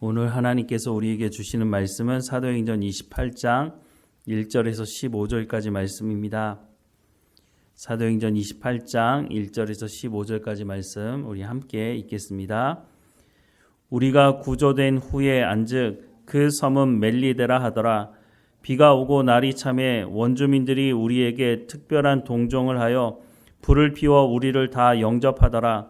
오늘 하나님께서 우리에게 주시는 말씀은 사도행전 28장 1절에서 15절까지 말씀입니다. 사도행전 28장 1절에서 15절까지 말씀 우리 함께 읽겠습니다. 우리가 구조된 후에 안즉 그 섬은 멜리데라 하더라. 비가 오고 날이 참에 원주민들이 우리에게 특별한 동정을 하여 불을 피워 우리를 다 영접하더라.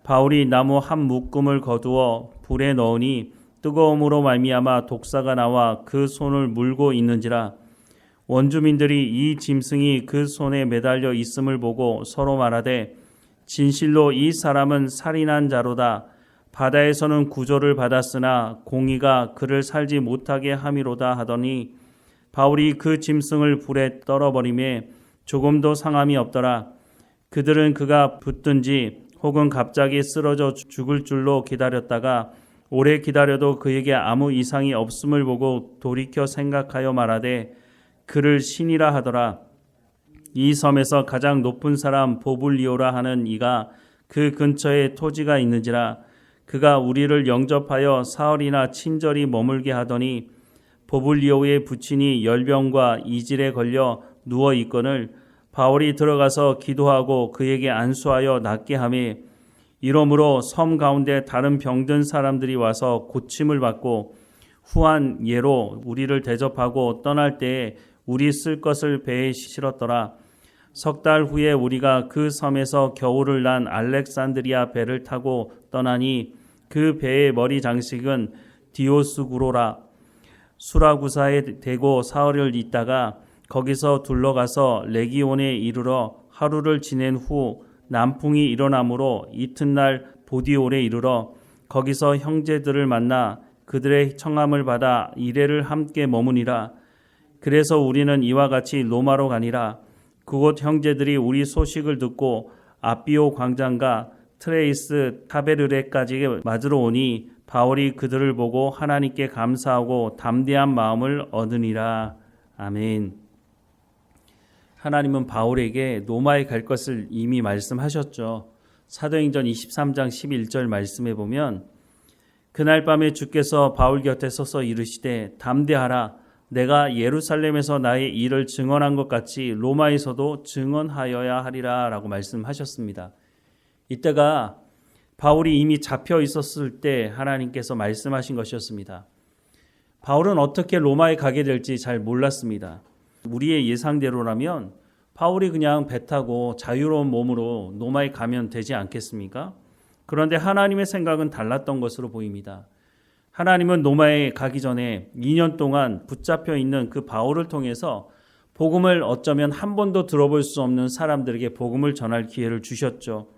바울이 나무 한 묶음을 거두어 불에 넣으니 뜨거움으로 말미암아 독사가 나와 그 손을 물고 있는지라. 원주민들이 이 짐승이 그 손에 매달려 있음을 보고 서로 말하되 진실로 이 사람은 살인한 자로다. 바다에서는 구조를 받았으나 공의가 그를 살지 못하게 함이로다 하더니 바울이 그 짐승을 불에 떨어버리매 조금도 상함이 없더라. 그들은 그가 붙든지 혹은 갑자기 쓰러져 죽을 줄로 기다렸다가 오래 기다려도 그에게 아무 이상이 없음을 보고 돌이켜 생각하여 말하되 그를 신이라 하더라. 이 섬에서 가장 높은 사람 보블리오라 하는 이가 그 근처에 토지가 있는지라. 그가 우리를 영접하여 사흘이나 친절히 머물게 하더니 보블리오의 부친이 열병과 이질에 걸려 누워 있거늘 바울이 들어가서 기도하고 그에게 안수하여 낫게 하며 이러므로 섬 가운데 다른 병든 사람들이 와서 고침을 받고 후한 예로 우리를 대접하고 떠날 때에 우리 쓸 것을 배에 실었더라. 석 달 후에 우리가 그 섬에서 겨울을 난 알렉산드리아 배를 타고 떠나니 그 배의 머리 장식은 디오스구로라. 수라구사에 대고 사흘을 있다가 거기서 둘러가서 레기온에 이르러 하루를 지낸 후 남풍이 일어나므로 이튿날 보디올에 이르러 거기서 형제들을 만나 그들의 청함을 받아 이레를 함께 머무니라. 그래서 우리는 이와 같이 로마로 가니라. 그곳 형제들이 우리 소식을 듣고 아비오 광장과 트레이스 타베르레까지 맞으러 오니 바울이 그들을 보고 하나님께 감사하고 담대한 마음을 얻으니라. 아멘. 하나님은 바울에게 로마에 갈 것을 이미 말씀하셨죠. 사도행전 23장 11절 말씀에 보면 그날 밤에 주께서 바울 곁에 서서 이르시되 담대하라. 내가 예루살렘에서 나의 일을 증언한 것 같이 로마에서도 증언하여야 하리라 라고 말씀하셨습니다. 이때가 바울이 이미 잡혀 있었을 때 하나님께서 말씀하신 것이었습니다. 바울은 어떻게 로마에 가게 될지 잘 몰랐습니다. 우리의 예상대로라면 바울이 그냥 배 타고 자유로운 몸으로 로마에 가면 되지 않겠습니까? 그런데 하나님의 생각은 달랐던 것으로 보입니다. 하나님은 로마에 가기 전에 2년 동안 붙잡혀 있는 그 바울을 통해서 복음을 어쩌면 한 번도 들어볼 수 없는 사람들에게 복음을 전할 기회를 주셨죠.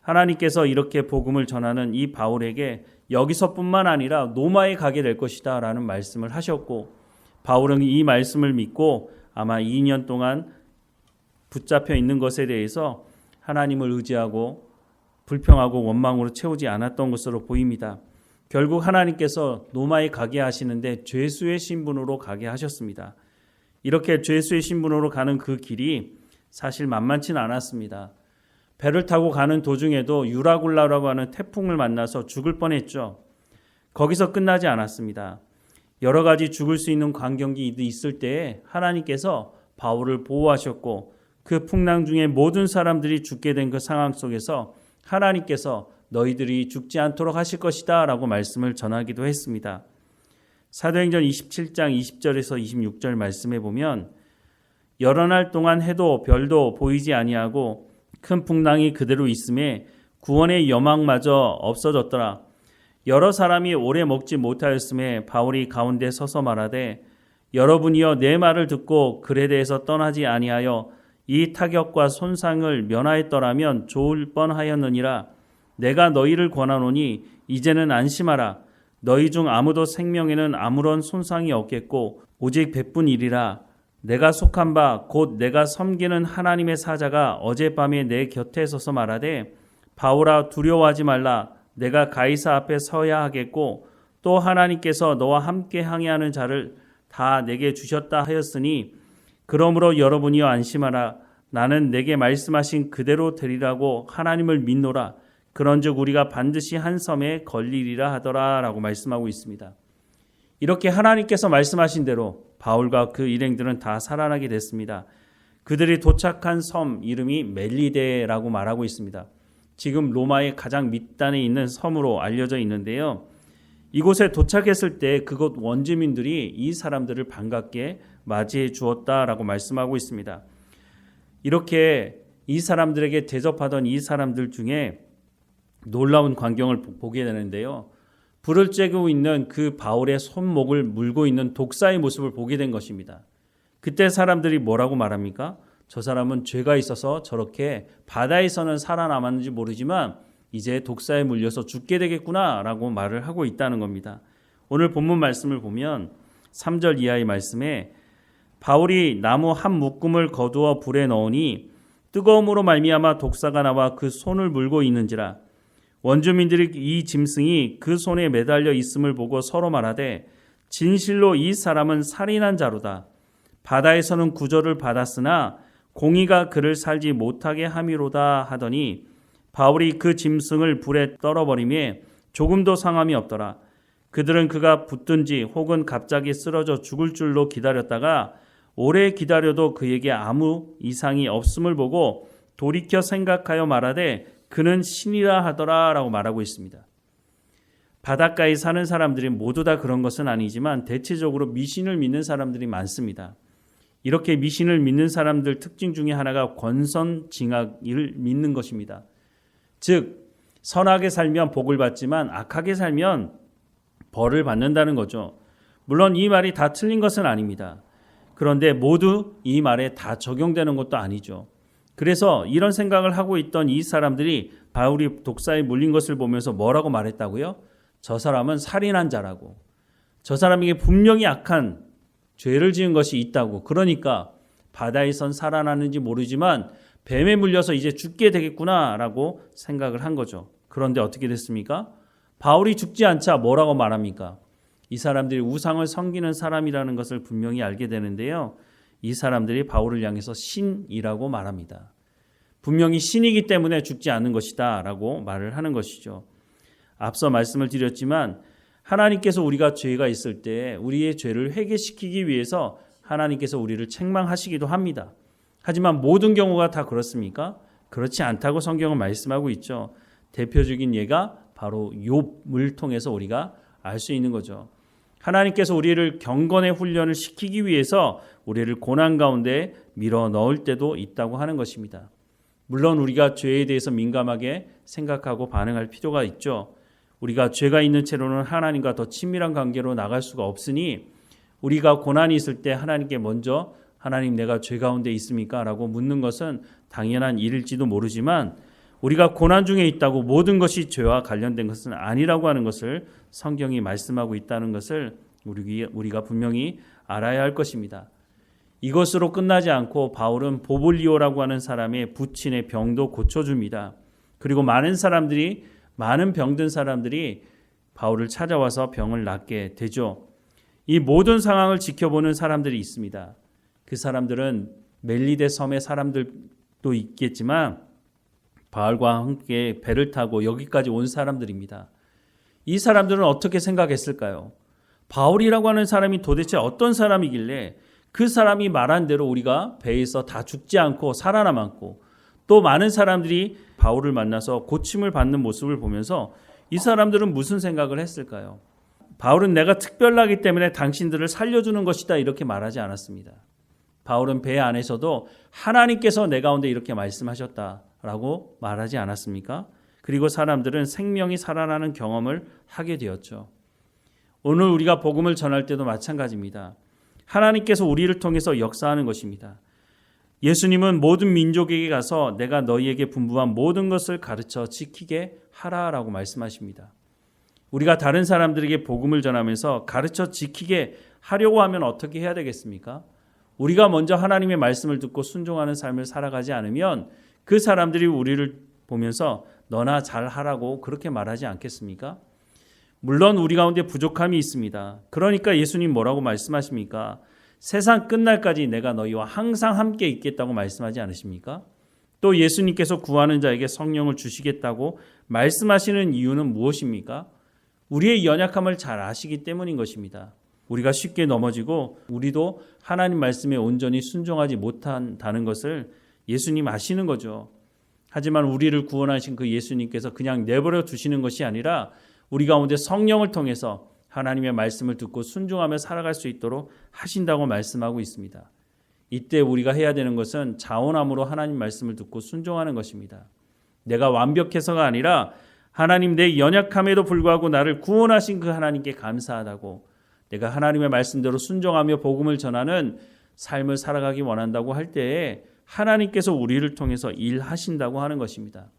하나님께서 이렇게 복음을 전하는 이 바울에게 여기서뿐만 아니라 로마에 가게 될 것이다 라는 말씀을 하셨고 바울은 이 말씀을 믿고 아마 2년 동안 붙잡혀 있는 것에 대해서 하나님을 의지하고 불평하고 원망으로 채우지 않았던 것으로 보입니다. 결국 하나님께서 로마에 가게 하시는데 죄수의 신분으로 가게 하셨습니다. 이렇게 죄수의 신분으로 가는 그 길이 사실 만만치는 않았습니다. 배를 타고 가는 도중에도 유라굴라라고 하는 태풍을 만나서 죽을 뻔했죠. 거기서 끝나지 않았습니다. 여러 가지 죽을 수 있는 광경이 있을 때에 하나님께서 바울을 보호하셨고 그 풍랑 중에 모든 사람들이 죽게 된 그 상황 속에서 하나님께서 너희들이 죽지 않도록 하실 것이다 라고 말씀을 전하기도 했습니다. 사도행전 27장 20절에서 26절 말씀에 보면 여러 날 동안 해도 별도 보이지 아니하고 큰 풍랑이 그대로 있음에 구원의 여망마저 없어졌더라. 여러 사람이 오래 먹지 못하였음에 바울이 가운데 서서 말하되 여러분이여 내 말을 듣고 그레데에서 떠나지 아니하여 이 타격과 손상을 면하였더라면 좋을 뻔하였느니라. 내가 너희를 권하노니 이제는 안심하라. 너희 중 아무도 생명에는 아무런 손상이 없겠고 오직 백분이리라. 내가 속한 바 곧 내가 섬기는 하나님의 사자가 어젯밤에 내 곁에 서서 말하되 바울아 두려워하지 말라. 내가 가이사 앞에 서야 하겠고 또 하나님께서 너와 함께 항해하는 자를 다 내게 주셨다 하였으니 그러므로 여러분이여 안심하라. 나는 내게 말씀하신 그대로 되리라고 하나님을 믿노라. 그런즉 우리가 반드시 한 섬에 걸리리라 하더라라고 말씀하고 있습니다. 이렇게 하나님께서 말씀하신 대로 바울과 그 일행들은 다 살아나게 됐습니다. 그들이 도착한 섬 이름이 멜리데라고 말하고 있습니다. 지금 로마의 가장 밑단에 있는 섬으로 알려져 있는데요. 이곳에 도착했을 때 그곳 원주민들이 이 사람들을 반갑게 맞이해 주었다라고 말씀하고 있습니다. 이렇게 이 사람들에게 대접하던 이 사람들 중에 놀라운 광경을 보게 되는데요. 불을 쬐고 있는 그 바울의 손목을 물고 있는 독사의 모습을 보게 된 것입니다. 그때 사람들이 뭐라고 말합니까? 저 사람은 죄가 있어서 저렇게 바다에서는 살아남았는지 모르지만 이제 독사에 물려서 죽게 되겠구나 라고 말을 하고 있다는 겁니다. 오늘 본문 말씀을 보면 3절 이하의 말씀에 바울이 나무 한 묶음을 거두어 불에 넣으니 뜨거움으로 말미암아 독사가 나와 그 손을 물고 있는지라. 원주민들이 이 짐승이 그 손에 매달려 있음을 보고 서로 말하되 진실로 이 사람은 살인한 자로다. 바다에서는 구조를 받았으나 공의가 그를 살지 못하게 함이로다 하더니 바울이 그 짐승을 불에 떨어버리며 조금도 상함이 없더라. 그들은 그가 붙든지 혹은 갑자기 쓰러져 죽을 줄로 기다렸다가 오래 기다려도 그에게 아무 이상이 없음을 보고 돌이켜 생각하여 말하되 그는 신이라 하더라 라고 말하고 있습니다. 바닷가에 사는 사람들이 모두 다 그런 것은 아니지만 대체적으로 미신을 믿는 사람들이 많습니다. 이렇게 미신을 믿는 사람들 특징 중에 하나가 권선징악을 믿는 것입니다. 즉 선하게 살면 복을 받지만 악하게 살면 벌을 받는다는 거죠. 물론 이 말이 다 틀린 것은 아닙니다. 그런데 모두 이 말에 다 적용되는 것도 아니죠. 그래서 이런 생각을 하고 있던 이 사람들이 바울이 독사에 물린 것을 보면서 뭐라고 말했다고요? 저 사람은 살인한 자라고. 저 사람에게 분명히 악한 죄를 지은 것이 있다고. 그러니까 바다에선 살아났는지 모르지만 뱀에 물려서 이제 죽게 되겠구나라고 생각을 한 거죠. 그런데 어떻게 됐습니까? 바울이 죽지 않자 뭐라고 말합니까? 이 사람들이 우상을 섬기는 사람이라는 것을 분명히 알게 되는데요. 이 사람들이 바울을 향해서 신이라고 말합니다. 분명히 신이기 때문에 죽지 않는 것이다 라고 말을 하는 것이죠. 앞서 말씀을 드렸지만 하나님께서 우리가 죄가 있을 때 우리의 죄를 회개시키기 위해서 하나님께서 우리를 책망하시기도 합니다. 하지만 모든 경우가 다 그렇습니까? 그렇지 않다고 성경은 말씀하고 있죠. 대표적인 예가 바로 욥을 통해서 우리가 알 수 있는 거죠. 하나님께서 우리를 경건의 훈련을 시키기 위해서 우리를 고난 가운데 밀어 넣을 때도 있다고 하는 것입니다. 물론 우리가 죄에 대해서 민감하게 생각하고 반응할 필요가 있죠. 우리가 죄가 있는 채로는 하나님과 더 친밀한 관계로 나갈 수가 없으니 우리가 고난이 있을 때 하나님께 먼저 하나님 내가 죄 가운데 있습니까? 라고 묻는 것은 당연한 일일지도 모르지만 우리가 고난 중에 있다고 모든 것이 죄와 관련된 것은 아니라고 하는 것을 성경이 말씀하고 있다는 것을 우리가 분명히 알아야 할 것입니다. 이것으로 끝나지 않고 바울은 보볼리오라고 하는 사람의 부친의 병도 고쳐줍니다. 그리고 많은 병든 사람들이 바울을 찾아와서 병을 낫게 되죠. 이 모든 상황을 지켜보는 사람들이 있습니다. 그 사람들은 멜리데 섬의 사람들도 있겠지만 바울과 함께 배를 타고 여기까지 온 사람들입니다. 이 사람들은 어떻게 생각했을까요? 바울이라고 하는 사람이 도대체 어떤 사람이길래 그 사람이 말한 대로 우리가 배에서 다 죽지 않고 살아남았고 또 많은 사람들이 바울을 만나서 고침을 받는 모습을 보면서 이 사람들은 무슨 생각을 했을까요? 바울은 내가 특별하기 때문에 당신들을 살려주는 것이다 이렇게 말하지 않았습니다. 바울은 배 안에서도 하나님께서 내 가운데 이렇게 말씀하셨다라고 말하지 않았습니까? 그리고 사람들은 생명이 살아나는 경험을 하게 되었죠. 오늘 우리가 복음을 전할 때도 마찬가지입니다. 하나님께서 우리를 통해서 역사하는 것입니다. 예수님은 모든 민족에게 가서 내가 너희에게 분부한 모든 것을 가르쳐 지키게 하라라고 말씀하십니다. 우리가 다른 사람들에게 복음을 전하면서 가르쳐 지키게 하려고 하면 어떻게 해야 되겠습니까? 우리가 먼저 하나님의 말씀을 듣고 순종하는 삶을 살아가지 않으면 그 사람들이 우리를 보면서 너나 잘하라고 그렇게 말하지 않겠습니까? 물론 우리 가운데 부족함이 있습니다. 그러니까 예수님 뭐라고 말씀하십니까? 세상 끝날까지 내가 너희와 항상 함께 있겠다고 말씀하지 않으십니까? 또 예수님께서 구하는 자에게 성령을 주시겠다고 말씀하시는 이유는 무엇입니까? 우리의 연약함을 잘 아시기 때문인 것입니다. 우리가 쉽게 넘어지고 우리도 하나님 말씀에 온전히 순종하지 못한다는 것을 예수님 아시는 거죠. 하지만 우리를 구원하신 그 예수님께서 그냥 내버려 두시는 것이 아니라 우리 가운데 성령을 통해서 하나님의 말씀을 듣고 순종하며 살아갈 수 있도록 하신다고 말씀하고 있습니다. 이때 우리가 해야 되는 것은 자원함으로 하나님 말씀을 듣고 순종하는 것입니다. 내가 완벽해서가 아니라 하나님 내 연약함에도 불구하고 나를 구원하신 그 하나님께 감사하다고, 내가 하나님의 말씀대로 순종하며 복음을 전하는 삶을 살아가기 원한다고 할 때에 하나님께서 우리를 통해서 일하신다고 하는 것입니다.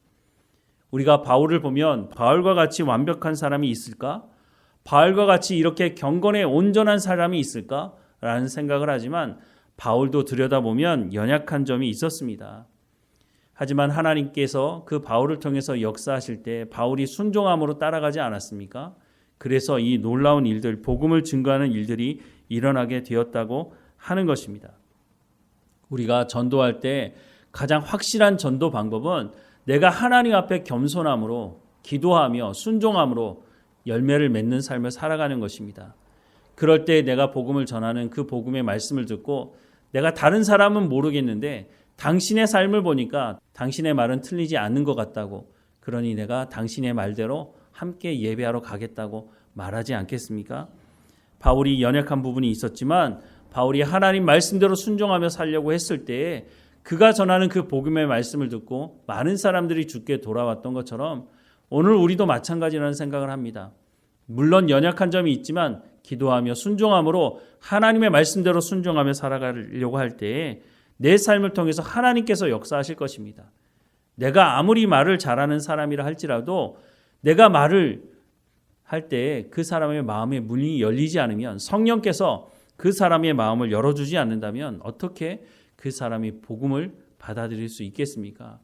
우리가 바울을 보면 바울과 같이 완벽한 사람이 있을까? 바울과 같이 이렇게 경건에 온전한 사람이 있을까? 라는 생각을 하지만 바울도 들여다보면 연약한 점이 있었습니다. 하지만 하나님께서 그 바울을 통해서 역사하실 때 바울이 순종함으로 따라가지 않았습니까? 그래서 이 놀라운 일들, 복음을 증거하는 일들이 일어나게 되었다고 하는 것입니다. 우리가 전도할 때 가장 확실한 전도 방법은 내가 하나님 앞에 겸손함으로 기도하며 순종함으로 열매를 맺는 삶을 살아가는 것입니다. 그럴 때 내가 복음을 전하는 그 복음의 말씀을 듣고 내가 다른 사람은 모르겠는데 당신의 삶을 보니까 당신의 말은 틀리지 않는 것 같다고, 그러니 내가 당신의 말대로 함께 예배하러 가겠다고 말하지 않겠습니까? 바울이 연약한 부분이 있었지만 바울이 하나님 말씀대로 순종하며 살려고 했을 때에 그가 전하는 그 복음의 말씀을 듣고 많은 사람들이 주께 돌아왔던 것처럼 오늘 우리도 마찬가지라는 생각을 합니다. 물론 연약한 점이 있지만 기도하며 순종함으로 하나님의 말씀대로 순종하며 살아가려고 할 때에 내 삶을 통해서 하나님께서 역사하실 것입니다. 내가 아무리 말을 잘하는 사람이라 할지라도 내가 말을 할 때 그 사람의 마음의 문이 열리지 않으면, 성령께서 그 사람의 마음을 열어주지 않는다면 어떻게 그 사람이 복음을 받아들일 수 있겠습니까?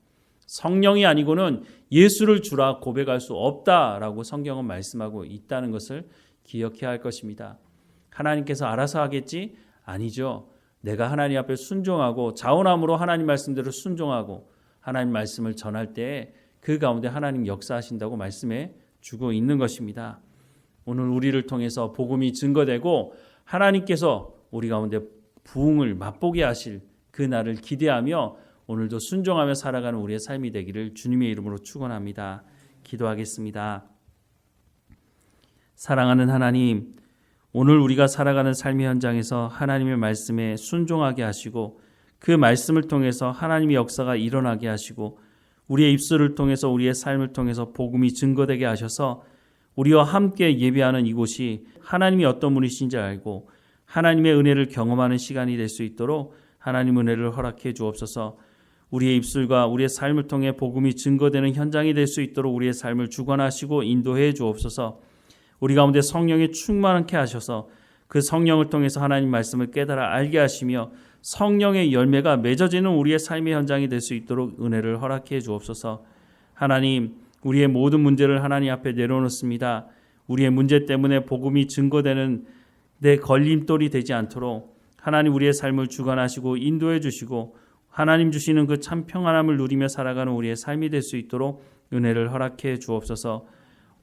성령이 아니고는 예수를 주라 고백할 수 없다라고 성경은 말씀하고 있다는 것을 기억해야 할 것입니다. 하나님께서 알아서 하겠지? 아니죠. 내가 하나님 앞에 순종하고 자원함으로 하나님 말씀대로 순종하고 하나님 말씀을 전할 때 그 가운데 하나님 역사하신다고 말씀해 주고 있는 것입니다. 오늘 우리를 통해서 복음이 증거되고 하나님께서 우리 가운데 부흥을 맛보게 하실 그 날을 기대하며 오늘도 순종하며 살아가는 우리의 삶이 되기를 주님의 이름으로 축원합니다. 기도하겠습니다. 사랑하는 하나님, 오늘 우리가 살아가는 삶의 현장에서 하나님의 말씀에 순종하게 하시고 그 말씀을 통해서 하나님의 역사가 일어나게 하시고 우리의 입술을 통해서 우리의 삶을 통해서 복음이 증거되게 하셔서 우리와 함께 예배하는 이곳이 하나님이 어떤 분이신지 알고 하나님의 은혜를 경험하는 시간이 될 수 있도록 하나님 은혜를 허락해 주옵소서. 우리의 입술과 우리의 삶을 통해 복음이 증거되는 현장이 될 수 있도록 우리의 삶을 주관하시고 인도해 주옵소서. 우리 가운데 성령이 충만하게 하셔서 그 성령을 통해서 하나님 말씀을 깨달아 알게 하시며 성령의 열매가 맺어지는 우리의 삶의 현장이 될 수 있도록 은혜를 허락해 주옵소서. 하나님, 우리의 모든 문제를 하나님 앞에 내려놓습니다. 우리의 문제 때문에 복음이 증거되는 내 걸림돌이 되지 않도록 하나님 우리의 삶을 주관하시고 인도해 주시고 하나님 주시는 그 참 평안함을 누리며 살아가는 우리의 삶이 될 수 있도록 은혜를 허락해 주옵소서.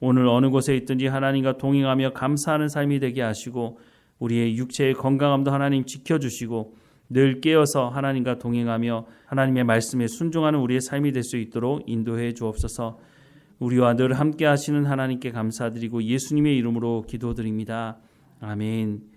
오늘 어느 곳에 있든지 하나님과 동행하며 감사하는 삶이 되게 하시고 우리의 육체의 건강함도 하나님 지켜주시고 늘 깨어서 하나님과 동행하며 하나님의 말씀에 순종하는 우리의 삶이 될 수 있도록 인도해 주옵소서. 우리와 늘 함께 하시는 하나님께 감사드리고 예수님의 이름으로 기도드립니다. 아멘.